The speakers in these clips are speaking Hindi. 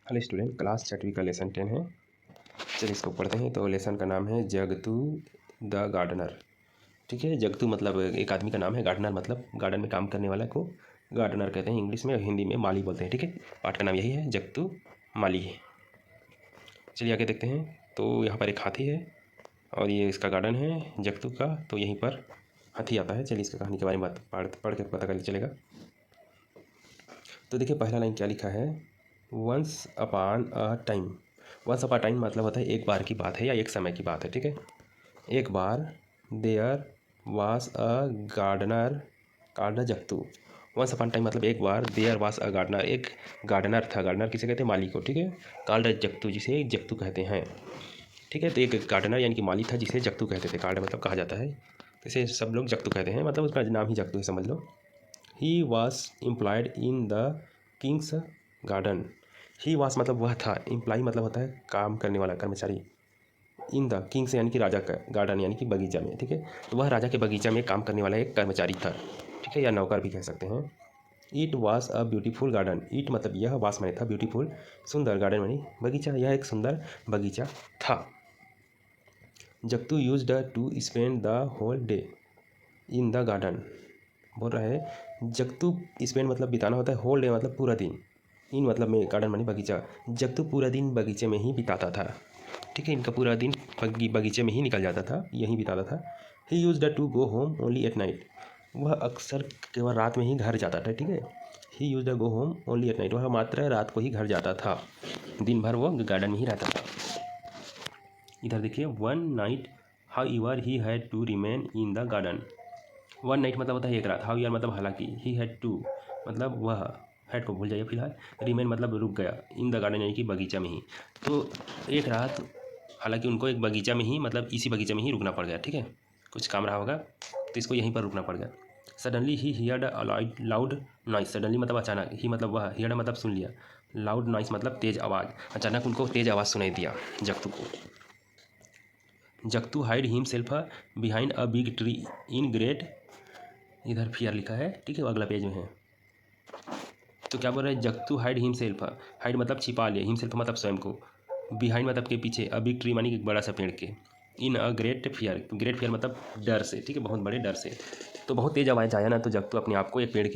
हेलो स्टूडेंट, क्लास 6वीं का लेसन 10 है। चलिए इसको पढ़ते हैं। तो लेसन का नाम है जगतू द गार्डनर। ठीक है, जगतू मतलब एक आदमी का नाम है, गार्डनर मतलब गार्डन में काम करने वाला को गार्डनर कहते हैं इंग्लिश में, और हिंदी में माली बोलते हैं। ठीक है, पाठ का नाम यही है, जगतू माली है। चलिए आगे देखते हैं। तो यहाँ पर एक हाथी है और ये इसका गार्डन है जगतू का, तो यहीं पर हाथी आता है। चलिए इसका कहानी के बारे में पढ़ के पता कर चलेगा। तो देखिए पहला लाइन क्या लिखा है, once upon a time. Once upon time मतलब होता है एक बार की बात है या एक समय की बात है। ठीक है, एक बार there was a gardener called Jagtu. Once upon time मतलब एक बार देयर वास अ गार्डनर, एक गार्डनर था। गार्डनर किसे कहते हैं, माली को। ठीक है, कॉल्ड जगतू, जिसे जगतू कहते हैं। ठीक है, तो एक गार्डनर यानी कि माली था जिसे जगतू कहते थे। कॉल्ड मतलब कहा जाता है, तो इसे सब लोग जगतू कहते हैं, मतलब उसका नाम ही जगतू है, समझ लो। He was employed in the king's garden. He was मतलब वह था, एम्प्लॉय मतलब होता है काम करने वाला, कर्मचारी। इन द किंग्स यानी कि राजा का गार्डन यानी कि बगीचा में। ठीक है, तो वह राजा के बगीचा में काम करने वाला एक कर्मचारी था। ठीक है, या नौकर भी कह सकते हैं। It was a beautiful garden. It मतलब यह, वास मैंने था, ब्यूटीफुल सुंदर, गार्डन मानी बगीचा, यह एक सुंदर बगीचा था। Jagtu used to spend the whole day in the garden. बोल रहा है जगतू स्पेंड मतलब बिताना होता है, होल डे मतलब पूरा दिन, इन मतलब में गार्डन मानी बगीचा। जगतू पूरा दिन बगीचे में ही बिताता था। ठीक है, इनका पूरा दिन बगीचे में ही निकल जाता था, यहीं बिताता था। He used to go home only at night. वह अक्सर केवल रात में ही घर जाता था। ठीक है, ही used go home only at night, वह मात्र रात को ही घर जाता था, दिन भर वो गार्डन में ही रहता था। इधर देखिए, one night however he had to remain in the garden. One night मतलब होता है एक रात, हाउ ईयर मतलब हालांकि, ही हैड टू मतलब वह, हैड को भूल जाइए फिलहाल, रिमेन मतलब रुक गया, इन द गार्डन यानी कि बगीचा में ही। तो एक रात हालांकि उनको एक बगीचा में ही, मतलब इसी बगीचे में ही रुकना पड़ गया। ठीक है, कुछ काम रहा होगा तो इसको यहीं पर रुकना पड़ गया। Suddenly he heard a loud noise. Suddenly मतलब अचानक, ही मतलब वह, हियर्ड मतलब सुन लिया, लाउड नॉइस मतलब तेज़ आवाज़। अचानक उनको तेज़ आवाज़ सुनाई दिया जगतू को। Jagtu hide himself behind a big tree in great, इधर फियर लिखा है। ठीक है, वो अगला पेज में है। तो क्या बोल रहा है, जगतू हाइड हिमसेल्फ, हाइड मतलब छिपा लिया, हिमसेल्फ मतलब स्वयं को, बिहाइंड मतलब के पीछे, अ बिग ट्री मानी एक बड़ा सा पेड़ के, in a great fear, great fear मतलब डर से। ठीक है, बहुत बड़े डर से। तो बहुत तेज आवाज़ आया ना, तो जगतू अपने आप को एक पेड़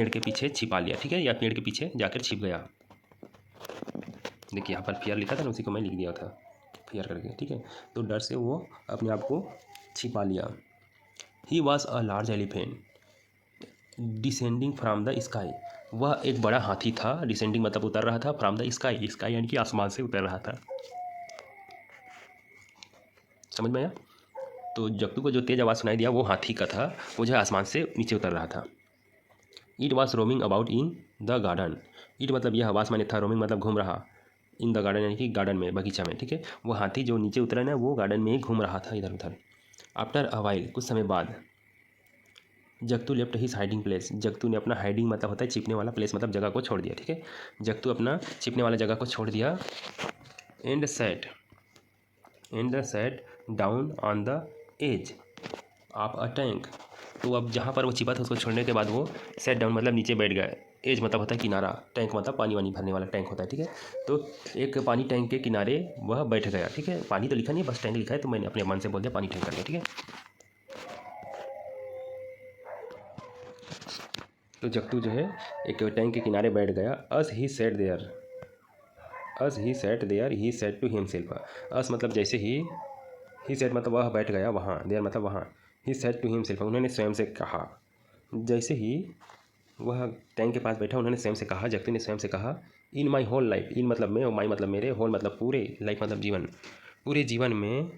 के पीछे छिपा लिया। ठीक है, या पेड़ के पीछे जाकर छिप गया। देखिए यहाँ पर फियर लिखा था ना, उसी को मैं लिख दिया था फियर करके। ठीक है, तो डर से वो अपने आप को छिपा लिया। He was a large elephant descending from the sky. वह एक बड़ा हाथी था, डिसेंडिंग मतलब उतर रहा था, फ्रॉम द स्काई, स्काई यानी कि आसमान से उतर रहा था। समझ में आया। तो जगतू को जो तेज आवाज़ सुनाई दिया वो हाथी का था, वो जो है आसमान से नीचे उतर रहा था। It was roaming about in the garden. It मतलब यह, आवाज़ माने था, रोमिंग मतलब घूम रहा, इन द गार्डन यानी कि गार्डन में, बगीचा में। ठीक है, वो हाथी जो नीचे उतरा ना, वो गार्डन में ही घूम रहा था इधर उधर। आफ्टर अ वाइल, कुछ समय बाद, Jugto left his hiding place. Jugto ने अपना, हाइडिंग मतलब होता है छिपने वाला, प्लेस मतलब जगह को छोड़ दिया। ठीक है, जगतू अपना छिपने वाला जगह को छोड़ दिया। And sat down on the edge of a tank. तो अब जहाँ पर वो छिपा था उसको छोड़ने के बाद वो सेट डाउन मतलब नीचे बैठ गया। एज मतलब होता है किनारा, टैंक मतलब पानी वानी भरने वाला टैंक होता है। ठीक है, तो एक पानी टैंक के किनारे वह बैठ गया। ठीक है, पानी तो लिखा नहीं, बस टैंक लिखा है, तो मैंने अपने मन से बोल दिया पानी टैंक कर दिया। ठीक है, तो जगतू जो है एक टैंक के किनारे बैठ गया। As he sat there, he sat to himself. As मतलब जैसे ही सेट मतलब वह बैठ गया वहाँ, देयर मतलब वहाँ, ही सेट टू हिमसेल्फ उन्होंने स्वयं से कहा। जैसे ही वह टैंक के पास बैठा, उन्होंने स्वयं से कहा, जगतू ने स्वयं से कहा, इन माई होल लाइफ, इन मतलब मैं, माई मतलब मेरे, होल मतलब पूरे, लाइफ मतलब जीवन, पूरे जीवन में,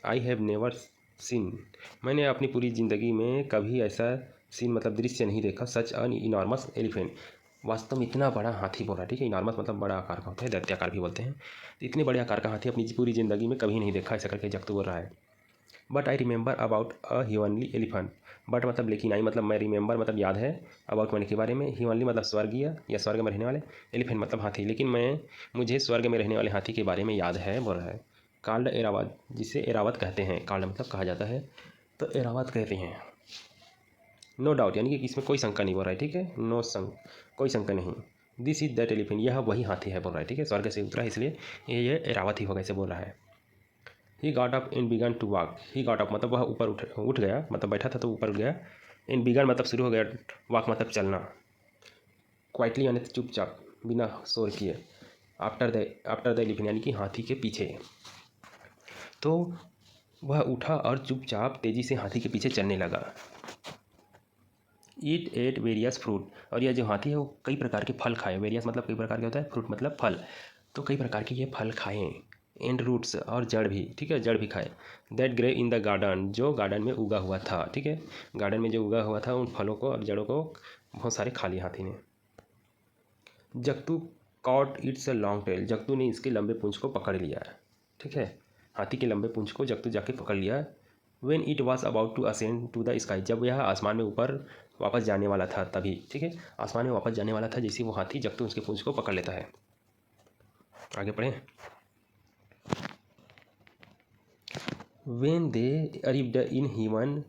आई हैव नेवर सीन, मैंने अपनी पूरी ज़िंदगी में कभी ऐसा सीन मतलब दृश्य नहीं देखा, सच अन इनॉर्मस एलिफेंट, वास्तव में इतना बड़ा हाथी बोला। ठीक है, इनॉर्मस मतलब बड़ा आकार का होता है, दैत्याकार भी बोलते हैं। तो इतने बड़े आकार का हाथी अपनी पूरी ज़िंदगी में कभी नहीं देखा, ऐसा करके जगतू बोल रहा है। But I remember about a humanly elephant. But मतलब लेकिन, आई मतलब मैं, रिमेंबर मतलब याद है, अबाउट मैंने के बारे में, ह्यूमनली मतलब स्वर्गीय या स्वर्ग में रहने वाले, एलिफेंट मतलब हाथी, लेकिन मुझे स्वर्ग में रहने वाले हाथी के बारे में याद है, बोल रहा है। काल्ड एरावत, जिसे एरावत कहते हैं, काल्ड मतलब कहा जाता है, तो एरावत कहते हैं। नो डाउट यानी कि इसमें कोई शंका नहीं, बोल रहा है। ठीक है, नो संक, कोई शंका नहीं। दिस इज दैट एलिफेंट, यह वही हाथी है बोल रहा है, ठीक है। स्वर्ग से उतरा इसलिए ये एरावत ही होगा, ऐसे बोल रहा है। He got up and began to walk, he got up मतलब वह ऊपर उठ गया, मतलब बैठा था तो ऊपर गया। एंड बिगन मतलब शुरू हो गया, वॉक मतलब चलना। क्वाइटली यानी चुपचाप, बिना शोर किए। आफ्टर द एलिफेंट यानी कि हाथी के पीछे। तो वह उठा और चुपचाप तेजी से हाथी के पीछे चलने लगा। ईट एट वेरियस फ्रूट, और यह जो हाथी है वो कई प्रकार के फल खाए। वेरियस मतलब कई प्रकार के होता है, फ्रूट मतलब फल, तो कई प्रकार के ये फल खाए। एंड रूट्स और जड़ भी, ठीक है, जड़ भी खाए। That grey in the garden, जो गार्डन में उगा हुआ था, ठीक है, गार्डन में जो उगा हुआ था उन फलों को और जड़ों को बहुत सारे खा लिए हाथी ने। Jagtu caught its a long tail, Jagtu ने इसके लंबे पूंछ को पकड़ लिया, ठीक है, हाथी के लंबे पूंछ को जगतू जाके पकड़ लिया। When it was about to ascend to the sky, जब यह आसमान में ऊपर वापस जाने वाला था तभी, ठीक है, आसमान में वापस जाने वाला था, जैसे वो हाथी जगतू उसके पूंछ को पकड़ लेता है। आगे पढ़ें। When they arrived in heaven,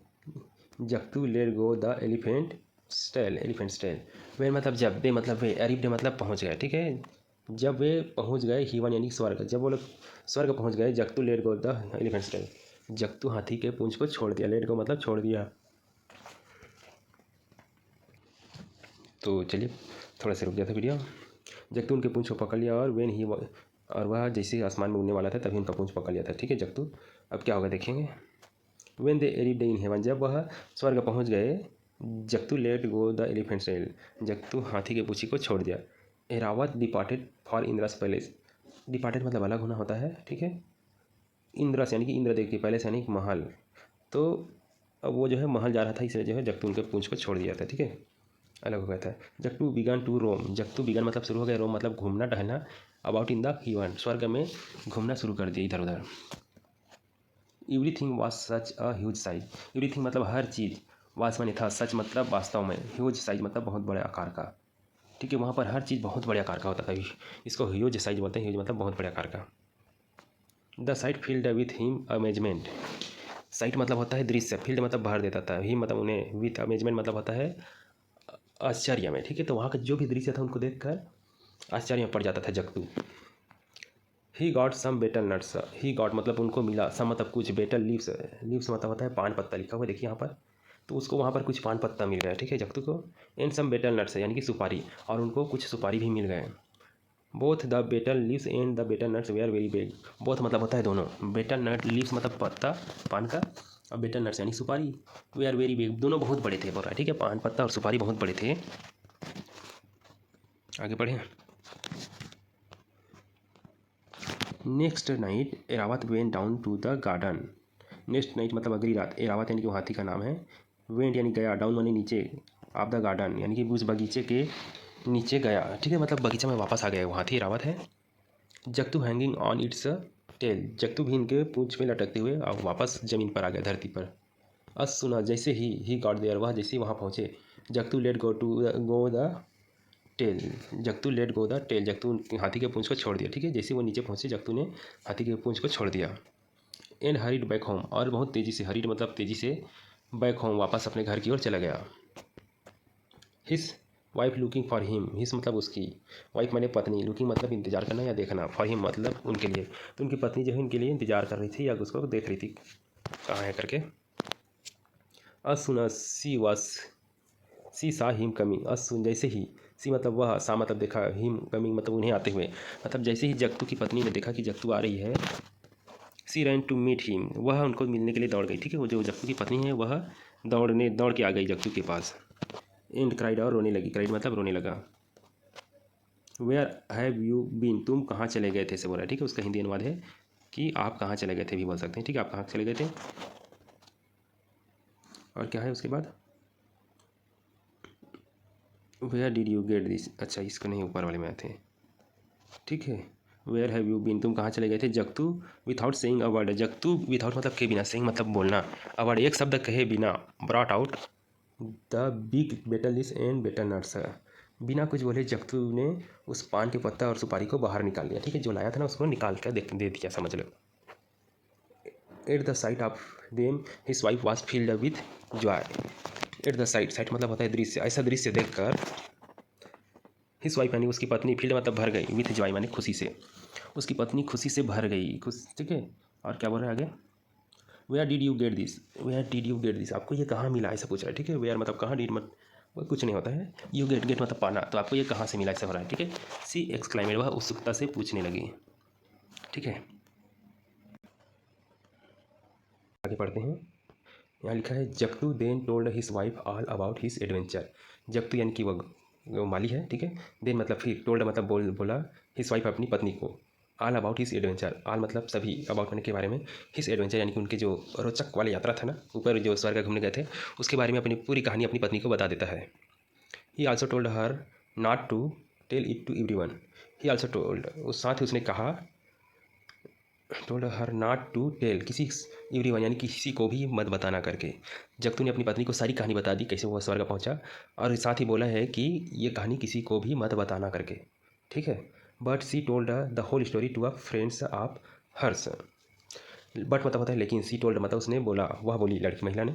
Jagtu let go the elephant tail. When मतलब जब, दे मतलब वे, अरिव्ड मतलब पहुंच गए, ठीक है, जब वे पहुंच गए हीवन यानी स्वर्ग, जब वो लोग स्वर्ग पहुंच गए, Jagtu let go the elephant tail, Jagtu हाथी के पूंछ को छोड़ दिया। लेट गो मतलब छोड़ दिया। तो चलिए थोड़ा सा रुक गया था वीडियो। जगतू उनके पूंछ को पकड़ लिया और वेन ही, और वह जैसे आसमान में उड़ने वाला था तभी उनका पूंछ पकड़ लिया था, ठीक है, जगतू। अब क्या होगा देखेंगे। वेन दे एरिव्ड इन हेवन, जब वह स्वर्ग पहुंच गए, Jagtu let go the elephant tail, Jagtu हाथी के पूंछी को छोड़ दिया। Airavat departed for Indra's palace, departed मतलब अलग होना होता है, ठीक है। इंद्रस यानी कि इंद्रदेव के पैलेस यानी कि महल, तो अब वो जो है महल जा रहा था, इसलिए जो है जगतू उनके पूंछ को छोड़ दिया था, ठीक है, अलग हो गया था। Jugto begin to Rome, Jugto begin मतलब शुरू हो गया, रोम मतलब घूमना टहलना। अबाउट इन द हीवन, स्वर्ग में घूमना शुरू कर दिया इधर उधर। Everything was such a huge size, everything मतलब हर चीज़, वाज माने था, सच मतलब वास्तव में, ह्यूज साइज मतलब बहुत बड़े आकार का, ठीक है, वहाँ पर हर चीज़ बहुत बड़े आकार का होता था, इसको ह्यूज साइज बोलते हैं, ह्यूज मतलब बहुत बड़े आकार का। The site field with him amazement, site मतलब होता है दृश्य, फील्ड मतलब भर देता था, ही मतलब उन्हें, विथ अमेजमेंट मतलब होता है आश्चर्य में, ठीक है, तो वहाँ का जो भी दृश्य था उनको देखकर आश्चर्य में पड़ जाता था Jagtu. He got some betel nuts, he got मतलब उनको मिला, सम मतलब कुछ, बेटल लीव्स, लीव्स मतलब होता है पान पत्ता, लिखा हुआ देखिए यहाँ पर, तो उसको वहाँ पर कुछ पान पत्ता मिल गया, ठीक है, जगतू को। एंड सम बेटल नट्स यानी कि सुपारी, और उनको कुछ सुपारी भी मिल गए। Both the betel leaves and the betel nuts they are very big, both मतलब होता है दोनों, बेटल नट लीव्स मतलब पत्ता पान का, और बेटल नट्स यानी सुपारी, वे आर वेरी बिग दोनों बहुत बड़े थे बोल रहा है, ठीक है, पान पत्ता और सुपारी बहुत बड़े थे। आगे बढ़े। Next night Airavat went down to the garden, next night मतलब अगली रात, एरावत यानी कि वो हाथी का नाम है, वेंट यानी गया, डाउन यानी नीचे, ऑफ द गार्डन यानी कि उस बगीचे के नीचे गया, ठीक है, मतलब बगीचा में वापस आ गया, वो हाथी एरावत है। Jugto hanging on its tail, Jugto भी इनके पूंछ में लटकते हुए और वापस जमीन पर आ गया, धरती पर। अस सुना जैसे ही गॉट देयर, वह जैसे ही वहाँ पहुँचे, Jagtu let go the tail, Jagtu let go the tail, Jagtu हाथी के पूंछ को छोड़ दिया, ठीक है, जैसे वो नीचे पहुँचे जगतू ने हाथी के पूंछ को छोड़ दिया। एंड हरीड बैक होम, और बहुत तेज़ी से, हरीड मतलब तेज़ी से, बैक होम वापस अपने घर की ओर चला गया। हिस वाइफ लुकिंग फॉर हिम, हिस मतलब उसकी, वाइफ माने पत्नी, लुकिंग मतलब इंतजार करना या देखना, फॉर हिम मतलब उनके लिए, तो उनकी पत्नी जो है उनके लिए इंतजार कर रही थी या उसको देख रही थी कहाँ है करके। अस सुन सी वॉस, सी सा हिम कमिंग, अस सुन जैसे ही, सी मतलब वह, सा मतलब देखा, हिम कमिंग मतलब उन्हें आते हुए, मतलब जैसे ही जगतू की पत्नी ने देखा कि जगतू आ रही है, सी रैन टू मीट हिम, वह उनको मिलने के लिए दौड़ गई, ठीक है, वो जो जगतू की पत्नी है वह दौड़ के आ गई जगतू के पास। एंड क्राइड, और रोने लगी, क्राइड मतलब रोने लगा। वेयर हैव यू बीन, तुम कहाँ चले गए थे से बोला, ठीक है, उसका हिंदी अनुवाद है कि आप कहाँ चले गए थे भी बोल सकते हैं, ठीक है, आप कहाँ चले गए थे। और क्या है उसके बाद, where did you get this, अच्छा इसको नहीं, ऊपर वाले में आते हैं, ठीक है। वेयर हैव यू बीन, तुम कहाँ चले गए थे। Jagtu without saying a word, Jagtu without मतलब के बिना, सेइंग मतलब बोलना, अ वर्ड एक शब्द कहे बिना, brought out the big betel leaves and betel nuts, बिना कुछ बोले जगतू ने उस पान के पत्ता और सुपारी को बाहर निकाल लिया, ठीक है, जो लाया था ना उसको निकाल कर दे दिया, समझ लो। At the sight of them his wife was filled with joy, at the sight, sight मतलब होता है दृश्य, ऐसा दृश्य देखकर हिज वाइफ यानी उसकी पत्नी, फील्ड मतलब भर गई, विथ जॉय मानी खुशी से, उसकी पत्नी खुशी से भर गई, खुश, ठीक है। और क्या बोल रहा है आगे, where did you get this, where did you get this, आपको ये कहाँ मिला ऐसा पूछ रहा है, ठीक है। वेयर मतलब कहाँ, डिड मत वो कुछ नहीं होता है, यू गेट, गेट मतलब पाना, तो आपको ये कहाँ से मिला ऐसा हो रहा है, ठीक है। सी एक्सक्लाइमेड, वह उत्सुकता से पूछने लगी, ठीक है। आगे पढ़ते हैं। यहाँ लिखा है Jagtu then told his wife all about his adventure. Jagtu यानी कि वो माली है, ठीक है। देन मतलब फिर, टोल्ड मतलब बोला हिज वाइफ अपनी पत्नी को, all about his adventure, all मतलब सभी, अबाउट होने के बारे में, हिज एडवेंचर यानी कि उनके जो रोचक वाली यात्रा था ना, ऊपर जो स्वर्ग घूमने गए थे, उसके बारे में अपनी पूरी कहानी अपनी पत्नी को बता देता है। He also told her not to tell it to everyone. He also told, उस साथ ही उसने कहा, told her not to tell, किसी एवरीवन यानी किसी को भी मत बताना करके। जक्तू ने अपनी पत्नी को सारी कहानी बता दी कैसे वो स्वर्ग पहुंचा, और साथ ही बोला है कि ये कहानी किसी को भी मत बताना करके, ठीक है। But she told the whole story to a friends of hers. But मतलब होता है लेकिन, सी टोल्ड मतलब उसने बोला, वह बोली लड़की महिला ने,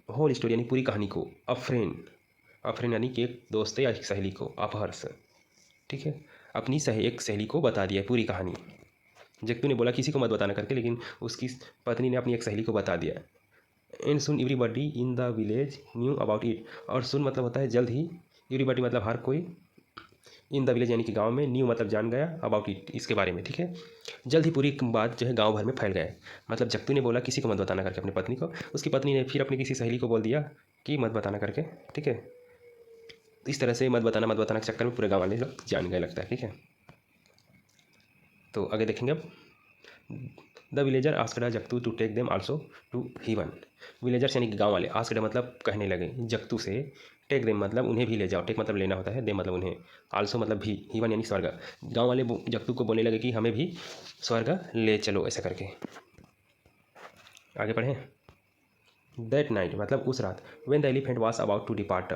होल स्टोरी यानी पूरी कहानी को, अ फ्रेंड यानी कि एक दोस्त या एक सहेली को, ऑफ हर्स, ठीक है, अपनी एक सहेली को बता दिया पूरी कहानी। जक्तू ने बोला किसी को मत बताना करके, लेकिन उसकी पत्नी ने अपनी एक सहेली को बता दिया। And soon everybody in the village knew about it, और सुन मतलब होता है जल्द ही, एवरीबडी मतलब हर कोई, इन द विलेज यानी कि गांव में, न्यू मतलब जान गया, अबाउट इट इसके बारे में, ठीक है। जल्द ही पूरी बात जो है गांव भर में फैल गया। मतलब जक्तू ने बोला किसी को मत बताना करके अपनी पत्नी को, उसकी पत्नी ने फिर अपनी किसी सहेली को बोल दिया कि मत बताना करके, ठीक है। इस तरह से मत बताना के चक्कर में पूरे गाँव वाले लोग जान गए लगता है, ठीक है। तो आगे देखेंगे अब। The villager asked Jagtu to take them also to heaven. Villagers यानी कि गाँव वाले, आस्क्ड मतलब कहने लगे जक्तू से, टेक देम मतलब उन्हें भी ले जाओ, टेक मतलब लेना होता है, देम मतलब उन्हें, आल्सो मतलब भी, हीवन यानी स्वर्ग। गाँव वाले जक्तू को बोलने लगे कि हमें भी स्वर्ग ले चलो ऐसा करके। आगे पढ़ें। दैट नाइट मतलब उस रात, when the elephant was about to depart,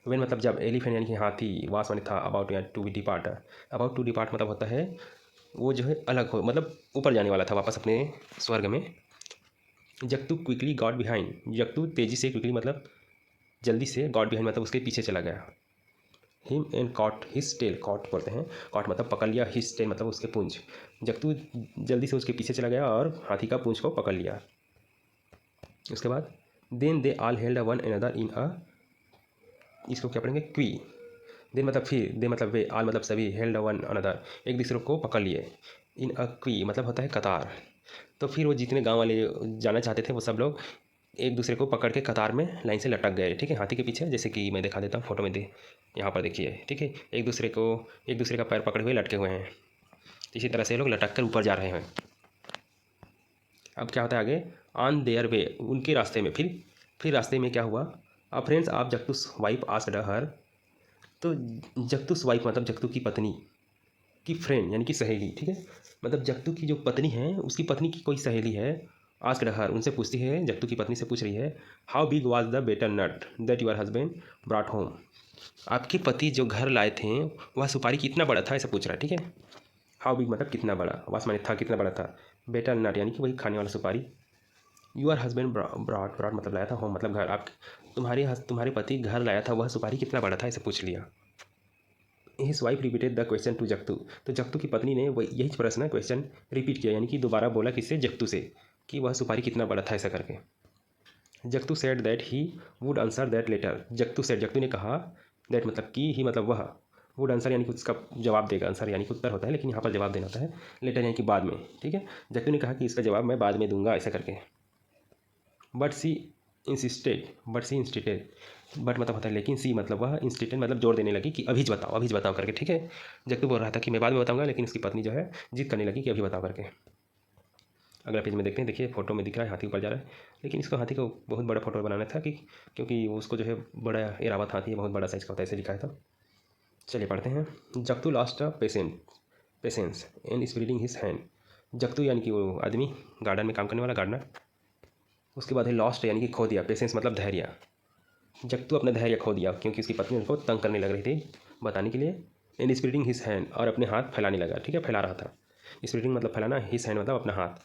when मतलब जब, एलिफेंट यानी कि हाथी, वास माने था, अबाउट या to depart, about to depart मतलब होता है वो जो है अलग हो, मतलब ऊपर जाने वाला था वापस अपने स्वर्ग में। जक्तू क्विकली गॉड बिहाइंड, जक्तू तेजी से, क्विकली मतलब जल्दी से, गॉड बिहाइंड मतलब उसके पीछे चला गया। Him and caught his tail, caught बोलते हैं, कॉट मतलब पकड़ लिया, हिज टेल मतलब उसके पूंछ। जक्तू जल्दी से उसके पीछे चला गया और हाथी का पूंछ को पकड़ लिया। उसके बाद then they all held one another in a, इसको क्या पढ़ेंगे, क्वी। देन मतलब फिर, दे मतलब वे, ऑल मतलब सभी, हेल्ड वन अनदर एक दूसरे को पकड़ लिए, इन अ क्वी मतलब होता है कतार। तो फिर वो जितने गांव वाले जाना चाहते थे वो सब लोग एक दूसरे को पकड़ के कतार में लाइन से लटक गए, ठीक है, हाथी के पीछे, जैसे कि मैं दिखा देता हूँ फोटो में, दे यहाँ पर देखिए, ठीक है, एक दूसरे का पैर पकड़े हुए लटके हुए हैं। इसी तरह से लोग लटक कर ऊपर जा रहे हैं। अब क्या होता है आगे, ऑन देयर वे, उनके रास्ते में, फिर रास्ते में क्या हुआ, a friends of Jagtu's wife asked her, तो जक्तूस वाइफ मतलब जक्तू की पत्नी की फ्रेंड यानी कि सहेली, ठीक है, मतलब जक्तू की जो पत्नी है उसकी पत्नी की कोई सहेली है, आस्क्ड हर उनसे पूछती है, जक्तू की पत्नी से पूछ रही है, how big was the better nut that your husband brought home, आपके पति जो घर लाए थे वह सुपारी कितना बड़ा था ऐसा पूछ रहा है, ठीक है। हाउ बिग मतलब कितना बड़ा, वास माने था, कितना बड़ा था, बेटर नट यानी कि वही खाने वाला सुपारी, यूर हस्बैंड ब्रॉट मतलब लाया था, होम मतलब घर, आप तुम्हारे पति घर लाया था, वह सुपारी कितना बड़ा था ऐसे पूछ लिया। His wife repeated the question to Jagtu, तो जक्तू की पत्नी ने वही यही प्रश्न क्वेश्चन रिपीट किया, यानी कि दोबारा बोला किससे, जक्तू से, कि वह सुपारी कितना बड़ा था ऐसा करके। Jagtu said that he would answer that later, Jagtu ने कहा, दैट मतलब कि, ही मतलब वह, वुड आंसर यानी कि उसका जवाब देगा, आंसर यानी कि उत्तर होता है, लेकिन यहाँ पर जवाब देना होता है, लेटर यानी कि बाद में, ठीक है। जक्तू ने कहा कि इसका जवाब मैं बाद में दूंगा ऐसा करके। बट सी इंस्टिटेड, बट मतलब होता है लेकिन, सी मतलब वह, इंस्टिटेड मतलब जोर देने लगी कि अभी बताओ करके, ठीक है। जक्तू बोल रहा था कि मैं बाद में बताऊंगा, लेकिन उसकी पत्नी जो है जिद करने लगी कि अभी बताओ करके। अगला पेज में देखते हैं, देखिए फोटो में दिख रहा है हाथी ऊपर जा रहा है, लेकिन इसको हाथी को बहुत बड़ा फोटो बनाना था कि, क्योंकि उसको जो है बड़ा एरावत हाथी है, बहुत बड़ा साइज का होता है, ऐसे लिखा है। तो चलिए पढ़ते हैं। Jagtu lost patience and spreading his hand, Jagtu यानी कि वो आदमी, गार्डन में काम करने वाला गार्डनर। उसके बाद है लॉस्ट यानी कि खो दिया, पेशेंस मतलब धैर्य, जक्तू अपना धैर्य खो दिया क्योंकि उसकी पत्नी उनको तंग करने लग रही थी बताने के लिए। एंड स्प्रीडिंग हिज हैंड, और अपने हाथ फैलाने लगा, ठीक है, फैला रहा था, स्प्रीडिंग मतलब फैलाना, हिज हैंड मतलब अपना हाथ,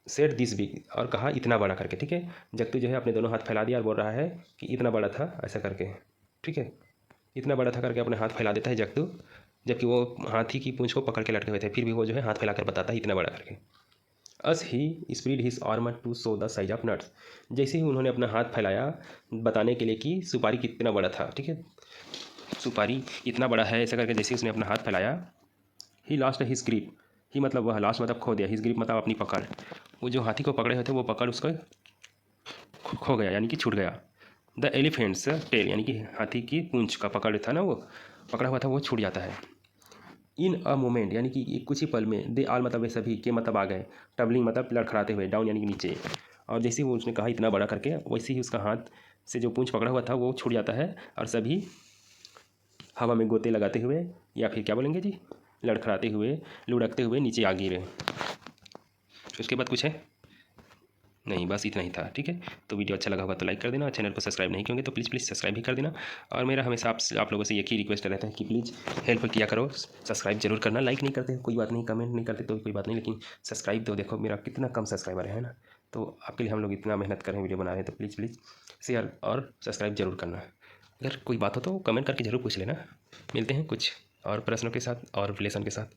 सेट दिस बिग और कहा इतना बड़ा करके, ठीक है। जक्तू जो है अपने दोनों हाथ फैला दिया और बोल रहा है कि इतना बड़ा था ऐसा करके, ठीक है। इतना बड़ा था करके अपने हाथ फैला देता है जग्गू, जबकि वो हाथी की पूंछ को पकड़ के लटके हुए थे, फिर भी वो जो है हाथ फैलाकर बताता है इतना बड़ा करके। As he spread his arm to show the size of nuts, जैसे ही उन्होंने अपना हाथ फैलाया बताने के लिए कि सुपारी कितना बड़ा था, ठीक है, सुपारी इतना बड़ा है, ऐसा करके जैसे उसने अपना हाथ फैलाया, ही लास्ट हिज ग्रिप, ही मतलब वह लास्ट मतलब खो दिया, हिज ग्रिप मतलब अपनी पकड़, वो जो हाथी को पकड़े हुए थे वो पकड़ उसका खो गया यानी कि छूट गया। द एलिफेंट्स टेल यानी कि हाथी की पूंछ का पकड़ था ना, वो पकड़ा हुआ था, वो छूट जाता है। इन अ मोमेंट यानी कि कुछ ही पल में, दे आल मतलब वे सभी के मतलब आ गए, टबलिंग मतलब लड़खड़ाते हुए, डाउन यानी कि नीचे, और जैसे ही वो उसने कहा इतना बड़ा करके, वैसे ही उसका हाथ से जो पूंछ पकड़ा हुआ था वो छूट जाता है और सभी हवा में गोते लगाते हुए या फिर क्या बोलेंगे जी, लड़खड़ाते हुए, लुढ़कते हुए नीचे आ गिरे। उसके बाद कुछ है नहीं, बस इतना ही था, ठीक है। तो वीडियो अच्छा लगा होगा तो लाइक कर देना, चैनल को सब्सक्राइब नहीं किए तो प्लीज़ सब्सक्राइब भी कर देना। और मेरा हमेशा आप लोगों से एक ही रिक्वेस्ट रहता है कि प्लीज़ हेल्प किया करो, सब्सक्राइब जरूर करना। लाइक नहीं करते कोई बात नहीं, कमेंट नहीं करते तो कोई बात नहीं, लेकिन सब्सक्राइब तो देखो मेरा कितना कम सब्सक्राइबर है ना, तो आपके लिए हम लोग इतना मेहनत कर रहे हैं, वीडियो बना रहे हैं, तो प्लीज़ शेयर और सब्सक्राइब जरूर करना। अगर कोई बात हो तो कमेंट करके ज़रूर पूछ लेना। मिलते हैं कुछ और प्रश्नों के साथ और रिलेशन के साथ।